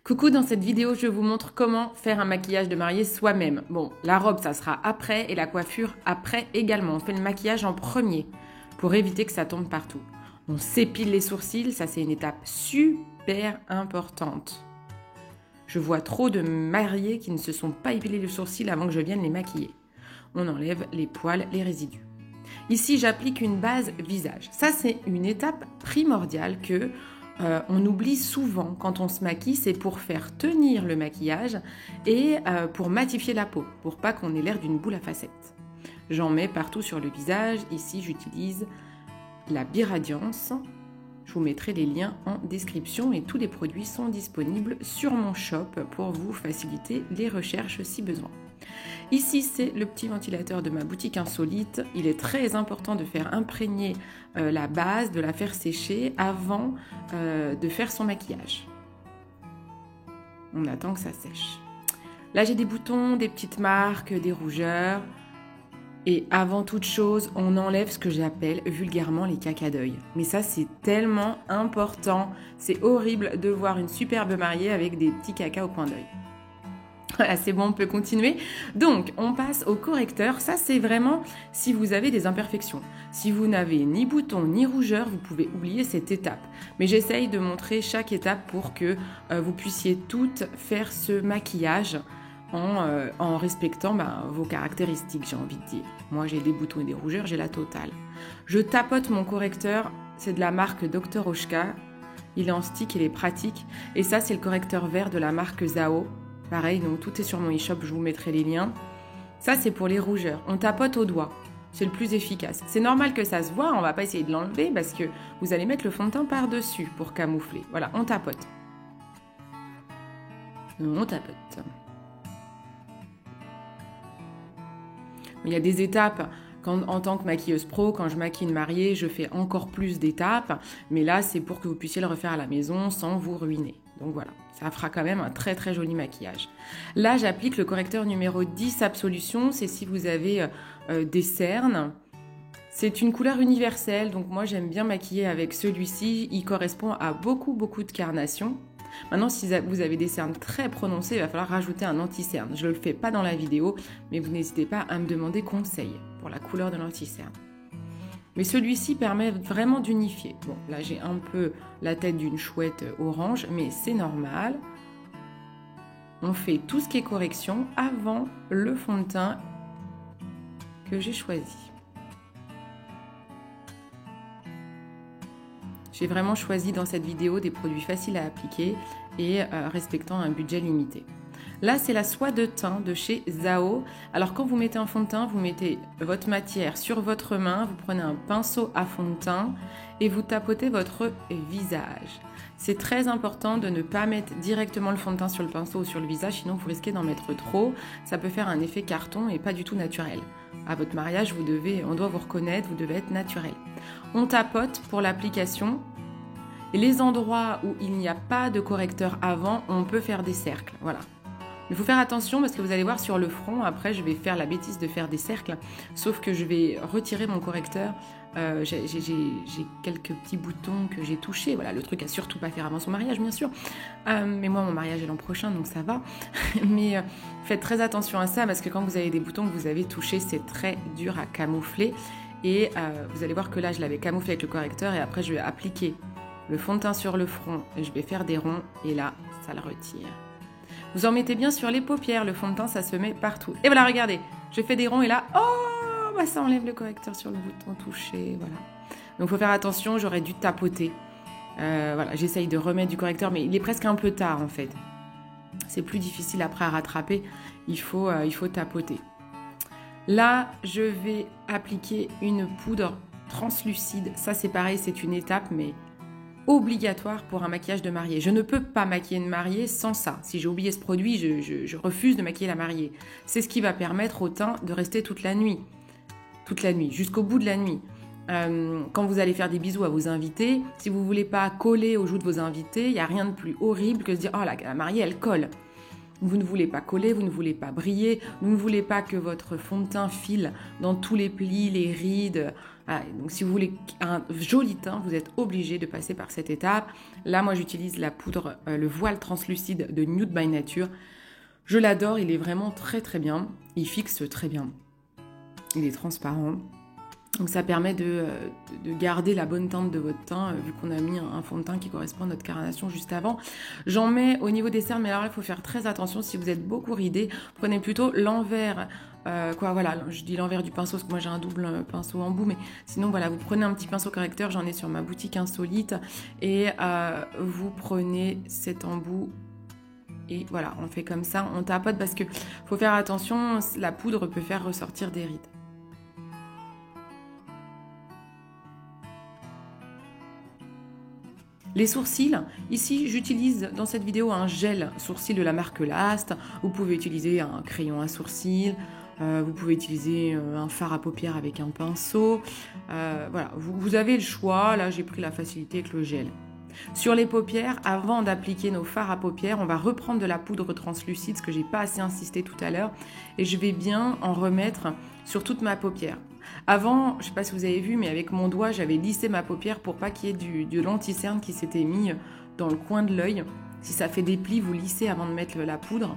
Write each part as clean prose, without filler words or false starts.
Coucou, dans cette vidéo, je vous montre comment faire un maquillage de mariée soi-même. Bon, la robe, ça sera après et la coiffure après également. On fait le maquillage en premier pour éviter que ça tombe partout. On s'épile les sourcils, ça c'est une étape super importante. Je vois trop de mariées qui ne se sont pas épilés les sourcils avant que je vienne les maquiller. On enlève les poils, les résidus. Ici, j'applique une base visage. Ça, c'est une étape primordiale que on oublie souvent quand on se maquille, c'est pour faire tenir le maquillage et pour matifier la peau, pour pas qu'on ait l'air d'une boule à facettes. J'en mets partout sur le visage. Ici, j'utilise la Biradiance. Je vous mettrai les liens en description et tous les produits sont disponibles sur mon shop pour vous faciliter les recherches si besoin. Ici, c'est le petit ventilateur de ma boutique insolite. Il est très important de faire imprégner la base, de la faire sécher avant de faire son maquillage. On attend que ça sèche. Là, j'ai des boutons, des petites marques, des rougeurs. Et avant toute chose, on enlève ce que j'appelle vulgairement les caca d'œil. Mais ça, c'est tellement important. C'est horrible de voir une superbe mariée avec des petits caca au coin d'œil. Voilà, c'est bon, on peut continuer. Donc, on passe au correcteur. Ça, c'est vraiment si vous avez des imperfections. Si vous n'avez ni boutons ni rougeur, vous pouvez oublier cette étape. Mais j'essaye de montrer chaque étape pour que vous puissiez toutes faire ce maquillage en respectant vos caractéristiques, j'ai envie de dire. Moi, j'ai des boutons et des rougeurs, j'ai la totale. Je tapote mon correcteur. C'est de la marque Dr. Oshka. Il est en stick, il est pratique. Et ça, c'est le correcteur vert de la marque Zao. Pareil, donc tout est sur mon e-shop, je vous mettrai les liens. Ça, c'est pour les rougeurs. On tapote au doigt. C'est le plus efficace. C'est normal que ça se voit, on va pas essayer de l'enlever parce que vous allez mettre le fond de teint par-dessus pour camoufler. Voilà, on tapote. On tapote. Il y a des étapes. En tant que maquilleuse pro, quand je maquille une mariée, je fais encore plus d'étapes. Mais là, c'est pour que vous puissiez le refaire à la maison sans vous ruiner. Donc voilà, ça fera quand même un très très joli maquillage. Là, j'applique le correcteur numéro 10 Absolution. C'est si vous avez des cernes. C'est une couleur universelle, donc moi j'aime bien maquiller avec celui-ci. Il correspond à beaucoup de carnations. Maintenant, si vous avez des cernes très prononcées, il va falloir rajouter un anti-cerne. Je ne le fais pas dans la vidéo, mais vous n'hésitez pas à me demander conseil pour la couleur de l'anti-cerne. Mais celui-ci permet vraiment d'unifier. Bon, là j'ai un peu la tête d'une chouette orange, mais c'est normal. On fait tout ce qui est correction avant le fond de teint que j'ai choisi. J'ai vraiment choisi dans cette vidéo des produits faciles à appliquer et respectant un budget limité. Là, c'est la soie de teint de chez Zao. Alors, quand vous mettez un fond de teint, vous mettez votre matière sur votre main, vous prenez un pinceau à fond de teint et vous tapotez votre visage. C'est très important de ne pas mettre directement le fond de teint sur le pinceau ou sur le visage, sinon vous risquez d'en mettre trop. Ça peut faire un effet carton et pas du tout naturel. À votre mariage, on doit vous reconnaître, vous devez être naturel. On tapote pour l'application. Et les endroits où il n'y a pas de correcteur avant, on peut faire des cercles. Voilà. Il faut faire attention parce que vous allez voir sur le front, après je vais faire la bêtise de faire des cercles, sauf que je vais retirer mon correcteur. J'ai quelques petits boutons que j'ai touchés. Voilà, le truc à surtout pas faire avant son mariage, bien sûr. Mais moi, mon mariage est l'an prochain, donc ça va. Mais faites très attention à ça parce que quand vous avez des boutons que vous avez touchés, c'est très dur à camoufler. Et vous allez voir que là, je l'avais camouflé avec le correcteur et après, je vais appliquer le fond de teint sur le front et je vais faire des ronds et là, ça le retire. Vous en mettez bien sur les paupières, le fond de teint, ça se met partout. Et voilà, regardez, je fais des ronds et là, ça enlève le correcteur sur le bouton touché, voilà. Donc, il faut faire attention, j'aurais dû tapoter. Voilà, j'essaye de remettre du correcteur, mais il est presque un peu tard, en fait. C'est plus difficile après à rattraper, il faut tapoter. Là, je vais appliquer une poudre translucide. Ça, c'est pareil, c'est une étape, mais obligatoire pour un maquillage de mariée. Je ne peux pas maquiller une mariée sans ça. Si j'ai oublié ce produit, je refuse de maquiller la mariée. C'est ce qui va permettre au teint de rester toute la nuit, jusqu'au bout de la nuit. Quand vous allez faire des bisous à vos invités, si vous ne voulez pas coller aux joues de vos invités, il n'y a rien de plus horrible que de se dire « Oh, la mariée, elle colle ». Vous ne voulez pas coller, vous ne voulez pas briller, vous ne voulez pas que votre fond de teint file dans tous les plis, les rides. Voilà. Donc si vous voulez un joli teint, vous êtes obligé de passer par cette étape. Là, moi, j'utilise la poudre, le voile translucide de Nude by Nature. Je l'adore, il est vraiment très très bien. Il fixe très bien. Il est transparent. Donc ça permet de garder la bonne teinte de votre teint, vu qu'on a mis un fond de teint qui correspond à notre carnation juste avant. J'en mets au niveau des cernes, mais alors là, il faut faire très attention. Si vous êtes beaucoup ridé, prenez plutôt l'envers, voilà, je dis l'envers du pinceau, parce que moi j'ai un double pinceau embout, mais sinon, voilà, vous prenez un petit pinceau correcteur, j'en ai sur ma boutique insolite, et vous prenez cet embout. Et voilà, on fait comme ça, on tapote, parce que faut faire attention, la poudre peut faire ressortir des rides. Les sourcils, ici j'utilise dans cette vidéo un gel sourcil de la marque Last. Vous pouvez utiliser un crayon à sourcils, vous pouvez utiliser un fard à paupières avec un pinceau. Voilà, vous avez le choix. Là j'ai pris la facilité avec le gel. Sur les paupières, avant d'appliquer nos fards à paupières, on va reprendre de la poudre translucide, ce que j'ai pas assez insisté tout à l'heure, et je vais bien en remettre sur toute ma paupière. Avant, je sais pas si vous avez vu, mais avec mon doigt, j'avais lissé ma paupière pour pas qu'il y ait du lenticerne qui s'était mis dans le coin de l'œil. Si ça fait des plis, vous lissez avant de mettre la poudre.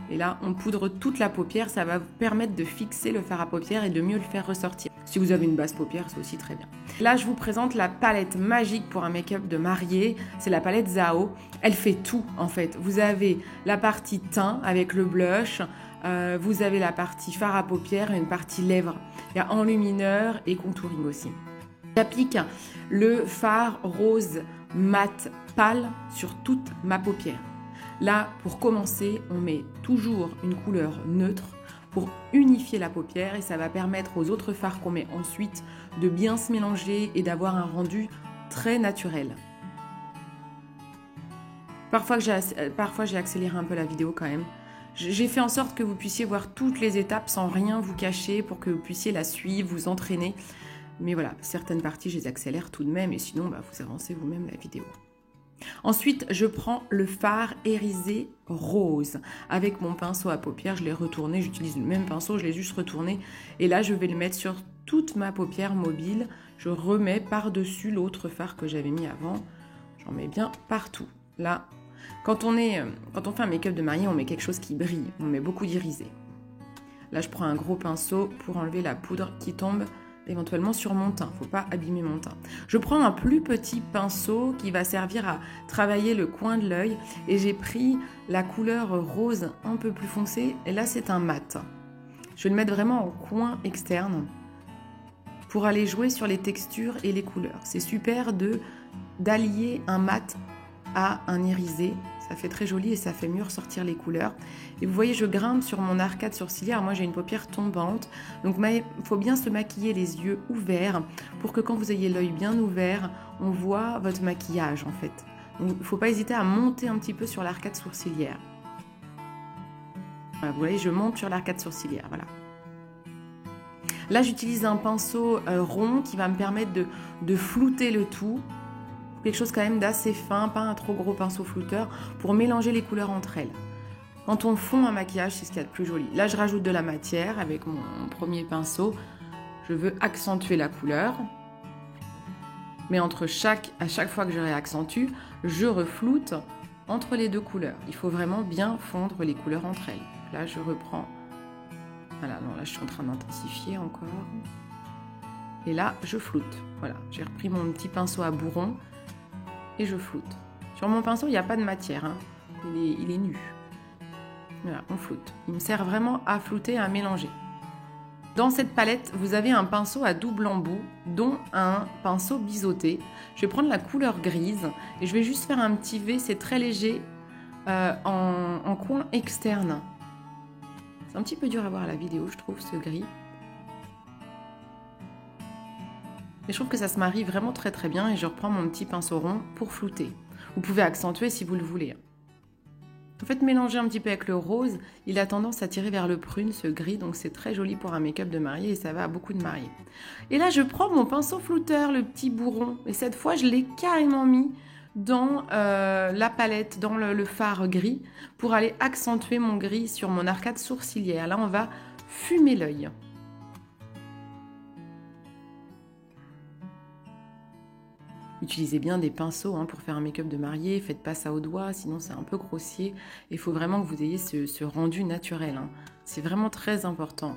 Et là, on poudre toute la paupière, ça va vous permettre de fixer le fard à paupières et de mieux le faire ressortir. Si vous avez une basse paupière, c'est aussi très bien. Là, je vous présente la palette magique pour un make-up de mariée. C'est la palette Zao. Elle fait tout, en fait. Vous avez la partie teint avec le blush. Vous avez la partie fard à paupières et une partie lèvres. Il y a enlumineur et contouring aussi. J'applique le fard rose mat pâle sur toute ma paupière. Là, pour commencer, on met toujours une couleur neutre pour unifier la paupière et ça va permettre aux autres fards qu'on met ensuite de bien se mélanger et d'avoir un rendu très naturel. Parfois j'ai accéléré un peu la vidéo quand même. J'ai fait en sorte que vous puissiez voir toutes les étapes sans rien vous cacher pour que vous puissiez la suivre, vous entraîner. Mais voilà, certaines parties, je les accélère tout de même et sinon, vous avancez vous-même la vidéo. Ensuite, je prends le fard irisé rose. Avec mon pinceau à paupières, je l'ai retourné, j'utilise le même pinceau, je l'ai juste retourné. Et là, je vais le mettre sur toute ma paupière mobile. Je remets par-dessus l'autre fard que j'avais mis avant. J'en mets bien partout. Là, quand on fait un make-up de mariée, on met quelque chose qui brille. On met beaucoup d'irisé. Là, je prends un gros pinceau pour enlever la poudre qui tombe éventuellement sur mon teint. Faut pas abîmer mon teint. Je prends un plus petit pinceau qui va servir à travailler le coin de l'œil et j'ai pris la couleur rose un peu plus foncée et là c'est un mat. Je vais le mettre vraiment au coin externe pour aller jouer sur les textures et les couleurs. C'est super d'allier un mat à un irisé. Ça fait très joli et ça fait mieux ressortir les couleurs. Et vous voyez, je grimpe sur mon arcade sourcilière. Moi, j'ai une paupière tombante. Donc, il faut bien se maquiller les yeux ouverts pour que quand vous ayez l'œil bien ouvert, on voit votre maquillage, en fait. Donc, il ne faut pas hésiter à monter un petit peu sur l'arcade sourcilière. Voilà, vous voyez, je monte sur l'arcade sourcilière. Voilà. Là, j'utilise un pinceau rond qui va me permettre de flouter le tout. Quelque chose quand même d'assez fin, pas un trop gros pinceau flouteur, pour mélanger les couleurs entre elles. Quand on fond un maquillage, c'est ce qu'il y a de plus joli. Là, je rajoute de la matière avec mon premier pinceau. Je veux accentuer la couleur. Mais à chaque fois que je réaccentue, je refloute entre les deux couleurs. Il faut vraiment bien fondre les couleurs entre elles. Là, je reprends. Voilà, non, là, je suis en train d'intensifier encore. Et là, je floute. Voilà, j'ai repris mon petit pinceau à bourron. Et je floute. Sur mon pinceau, il n'y a pas de matière. Hein. Il est nu. Voilà, on floute. Il me sert vraiment à flouter, à mélanger. Dans cette palette, vous avez un pinceau à double embout, dont un pinceau biseauté. Je vais prendre la couleur grise et je vais juste faire un petit V. C'est très léger en coin externe. C'est un petit peu dur à voir à la vidéo, je trouve, ce gris. Et je trouve que ça se marie vraiment très très bien et je reprends mon petit pinceau rond pour flouter. Vous pouvez accentuer si vous le voulez. En fait, mélanger un petit peu avec le rose, il a tendance à tirer vers le prune, ce gris, donc c'est très joli pour un make-up de mariée et ça va à beaucoup de mariés. Et là, je prends mon pinceau flouteur, le petit bourron, et cette fois, je l'ai carrément mis dans la palette, dans le fard gris, pour aller accentuer mon gris sur mon arcade sourcilière. Là, on va fumer l'œil. Utilisez bien des pinceaux pour faire un make-up de mariée, faites pas ça au doigt, sinon c'est un peu grossier. Il faut vraiment que vous ayez ce rendu naturel. C'est vraiment très important.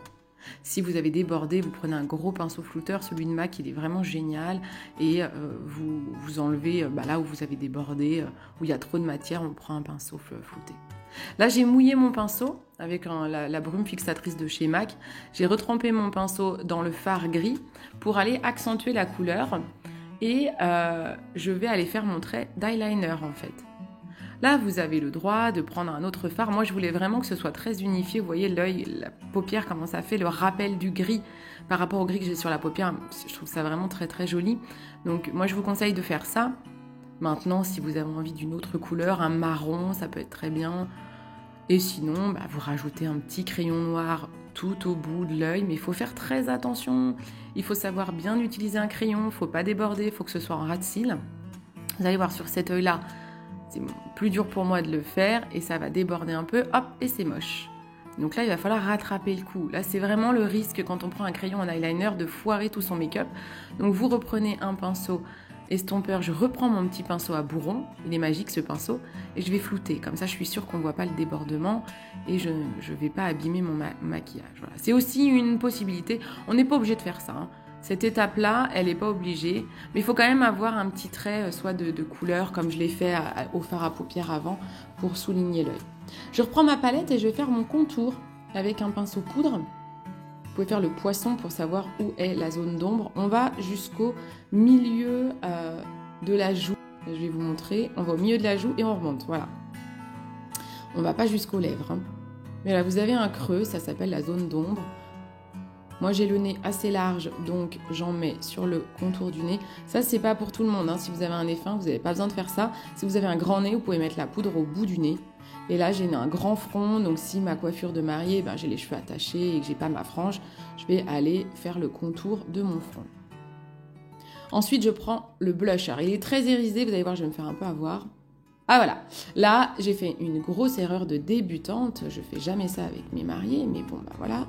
Si vous avez débordé, vous prenez un gros pinceau flouteur, celui de MAC, il est vraiment génial. Et vous enlevez là où vous avez débordé, où il y a trop de matière, on prend un pinceau flouté. Là, j'ai mouillé mon pinceau avec la brume fixatrice de chez MAC. J'ai retrempé mon pinceau dans le fard gris pour aller accentuer la couleur. Et je vais aller faire mon trait d'eyeliner en fait. Là, vous avez le droit de prendre un autre fard. Moi, je voulais vraiment que ce soit très unifié. Vous voyez l'œil, la paupière, comment ça fait le rappel du gris par rapport au gris que j'ai sur la paupière. Je trouve ça vraiment très très joli. Donc moi, je vous conseille de faire ça. Maintenant, si vous avez envie d'une autre couleur, un marron, ça peut être très bien. Et sinon, vous rajoutez un petit crayon noir tout au bout de l'œil, mais il faut faire très attention. Il faut savoir bien utiliser un crayon, il ne faut pas déborder, il faut que ce soit en ras de cils. Vous allez voir sur cet œil-là, c'est plus dur pour moi de le faire et ça va déborder un peu, hop, et c'est moche. Donc là, il va falloir rattraper le coup. Là, c'est vraiment le risque quand on prend un crayon en eyeliner de foirer tout son make-up. Donc vous reprenez un pinceau estompeur, je reprends mon petit pinceau à bourron, il est magique ce pinceau, et je vais flouter. Comme ça, je suis sûre qu'on ne voit pas le débordement et je ne vais pas abîmer mon maquillage. Voilà. C'est aussi une possibilité. On n'est pas obligé de faire ça. Cette étape-là, elle n'est pas obligée, mais il faut quand même avoir un petit trait, soit de couleur, comme je l'ai fait au fard à paupières avant, pour souligner l'œil. Je reprends ma palette et je vais faire mon contour avec un pinceau poudre. Vous pouvez faire le poisson pour savoir où est la zone d'ombre. On va jusqu'au milieu de la joue. Je vais vous montrer. On va au milieu de la joue et on remonte. Voilà. On ne va pas jusqu'aux lèvres. Mais là, vous avez un creux. Ça s'appelle la zone d'ombre. Moi, j'ai le nez assez large, donc j'en mets sur le contour du nez. Ça, c'est pas pour tout le monde. Si vous avez un nez fin, vous n'avez pas besoin de faire ça. Si vous avez un grand nez, vous pouvez mettre la poudre au bout du nez. Et là, j'ai un grand front, donc si ma coiffure de mariée, j'ai les cheveux attachés et que j'ai pas ma frange, je vais aller faire le contour de mon front. Ensuite, je prends le blush. Alors, il est très irisé, vous allez voir, je vais me faire un peu avoir. Ah voilà, là, j'ai fait une grosse erreur de débutante. Je fais jamais ça avec mes mariés, mais bon, voilà.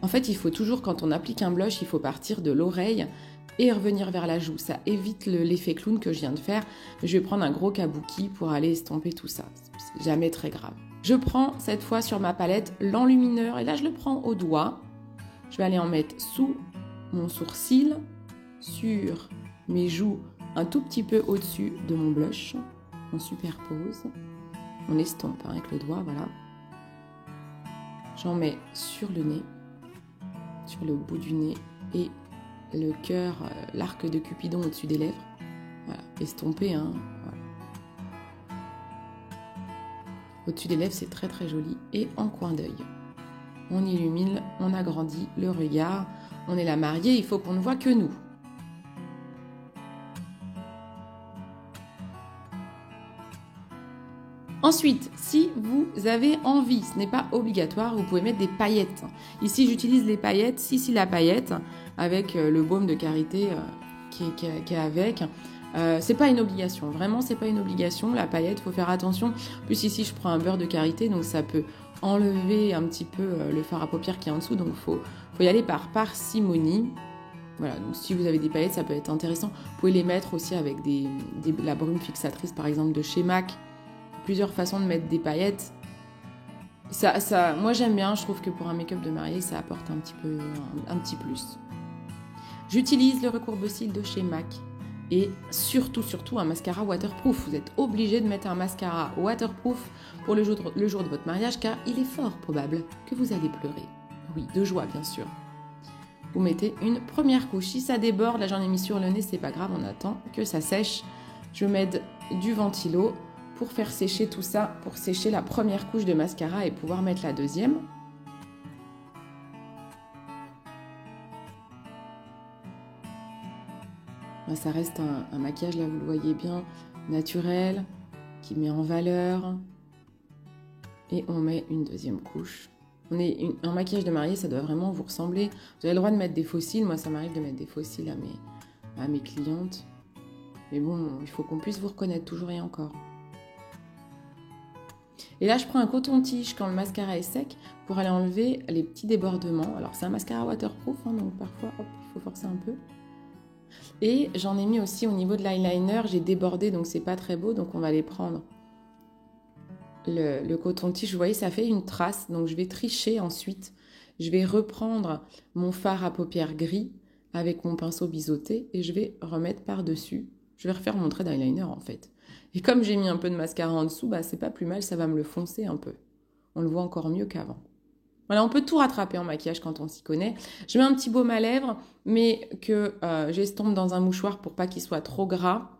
En fait, il faut toujours, quand on applique un blush, il faut partir de l'oreille et revenir vers la joue. Ça évite l'effet clown que je viens de faire. Je vais prendre un gros kabuki pour aller estomper tout ça. C'est jamais très grave. Je prends cette fois sur ma palette l'enlumineur et là, je le prends au doigt. Je vais aller en mettre sous mon sourcil, sur mes joues, un tout petit peu au-dessus de mon blush. On superpose, on estompe avec le doigt, voilà. J'en mets sur le nez, sur le bout du nez et le cœur, l'arc de Cupidon au-dessus des lèvres. Voilà, estompé, voilà. Au-dessus des lèvres, c'est très très joli. Et en coin d'œil, on illumine, on agrandit le regard. On est la mariée, il faut qu'on ne voit que nous. Ensuite, si vous avez envie, ce n'est pas obligatoire, vous pouvez mettre des paillettes. Ici, j'utilise les paillettes, Sissi la paillette, avec le baume de karité qui est avec. C'est pas une obligation, vraiment, c'est pas une obligation. La paillette, faut faire attention. En plus, ici, je prends un beurre de karité, donc ça peut enlever un petit peu le fard à paupières qui est en dessous. Donc, faut y aller par parcimonie. Voilà, donc si vous avez des paillettes, ça peut être intéressant. Vous pouvez les mettre aussi avec la brume fixatrice, par exemple, de chez MAC. Plusieurs façons de mettre des paillettes. Moi j'aime bien, je trouve que pour un make-up de mariée, ça apporte un petit plus. J'utilise le recourbe-cils de chez MAC et surtout un mascara waterproof. Vous êtes obligé de mettre un mascara waterproof pour le jour de votre mariage car il est fort probable que vous allez pleurer. Oui, de joie bien sûr. Vous mettez une première couche. Si ça déborde, là j'en ai mis sur le nez, c'est pas grave, on attend que ça sèche. Je mets du ventilo pour faire sécher tout ça, pour sécher la première couche de mascara et pouvoir mettre la deuxième. Ça reste un maquillage, là vous le voyez bien, naturel, qui met en valeur. Et on met une deuxième couche. Un maquillage de mariée, ça doit vraiment vous ressembler. Vous avez le droit de mettre des faux cils, moi ça m'arrive de mettre des faux cils à mes clientes. Mais bon, il faut qu'on puisse vous reconnaître toujours et encore. Et là, je prends un coton-tige quand le mascara est sec pour aller enlever les petits débordements. Alors, c'est un mascara waterproof, hein, donc parfois, hop, il faut forcer un peu. Et j'en ai mis aussi au niveau de l'eyeliner. J'ai débordé, donc c'est pas très beau. Donc, on va aller prendre le coton-tige. Vous voyez, ça fait une trace. Donc, je vais tricher ensuite. Je vais reprendre mon fard à paupières gris avec mon pinceau biseauté et je vais remettre par-dessus. Je vais refaire mon trait d'eyeliner, en fait. Et comme j'ai mis un peu de mascara en dessous, bah, c'est pas plus mal, ça va me le foncer un peu. On le voit encore mieux qu'avant. Voilà, on peut tout rattraper en maquillage quand on s'y connaît. Je mets un petit baume à lèvres, mais que j'estompe dans un mouchoir pour pas qu'il soit trop gras.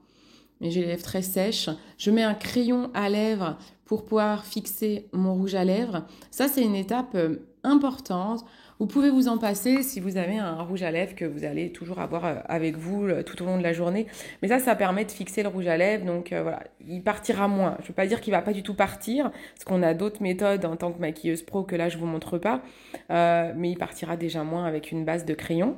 Mais j'ai les lèvres très sèches. Je mets un crayon à lèvres pour pouvoir fixer mon rouge à lèvres. Ça, c'est une étape importante. Vous pouvez vous en passer si vous avez un rouge à lèvres que vous allez toujours avoir avec vous tout au long de la journée. Mais ça permet de fixer le rouge à lèvres. Donc voilà, il partira moins. Je ne veux pas dire qu'il ne va pas du tout partir, parce qu'on a d'autres méthodes en tant que maquilleuse pro que là, je ne vous montre pas. Mais il partira déjà moins avec une base de crayon.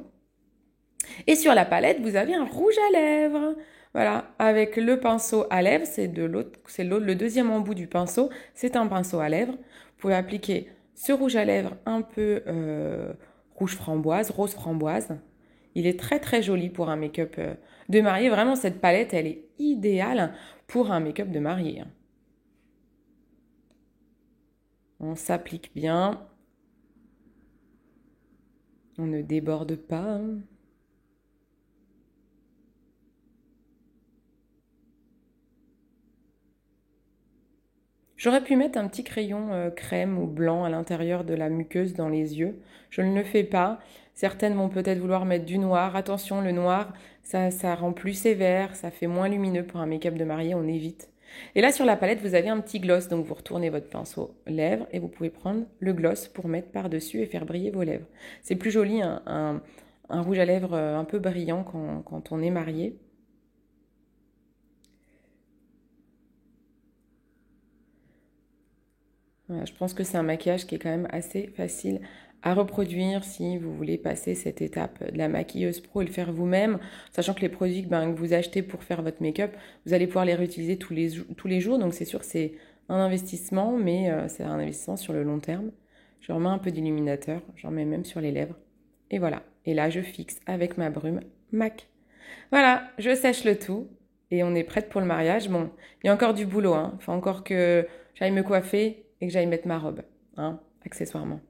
Et sur la palette, vous avez un rouge à lèvres. Voilà, avec le pinceau à lèvres, c'est le deuxième embout du pinceau, c'est un pinceau à lèvres. Vous pouvez appliquer ce rouge à lèvres un peu rouge framboise, rose framboise. Il est très très joli pour un make-up de mariée. Vraiment, cette palette, elle est idéale pour un make-up de mariée. On s'applique bien. On ne déborde pas. J'aurais pu mettre un petit crayon crème ou blanc à l'intérieur de la muqueuse dans les yeux. Je ne le fais pas. Certaines vont peut-être vouloir mettre du noir. Attention, le noir, ça rend plus sévère, ça fait moins lumineux pour un make-up de mariée, on évite. Et là, sur la palette, vous avez un petit gloss. Donc, vous retournez votre pinceau lèvres et vous pouvez prendre le gloss pour mettre par-dessus et faire briller vos lèvres. C'est plus joli, un rouge à lèvres un peu brillant quand on est marié. Voilà, je pense que c'est un maquillage qui est quand même assez facile à reproduire si vous voulez passer cette étape de la maquilleuse pro et le faire vous-même, sachant que les produits que vous achetez pour faire votre make-up, vous allez pouvoir les réutiliser tous les jours, donc c'est sûr que c'est un investissement, mais c'est un investissement sur le long terme. Je remets un peu d'illuminateur, j'en mets même sur les lèvres, et voilà. Et là, je fixe avec ma brume MAC. Voilà, je sèche le tout, et on est prête pour le mariage. Bon, il y a encore du boulot, hein. Il faut encore que j'aille me coiffer et que j'aille mettre ma robe, hein, accessoirement.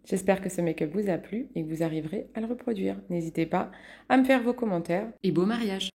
J'espère que ce make-up vous a plu et que vous arriverez à le reproduire. N'hésitez pas à me faire vos commentaires. Et beau mariage!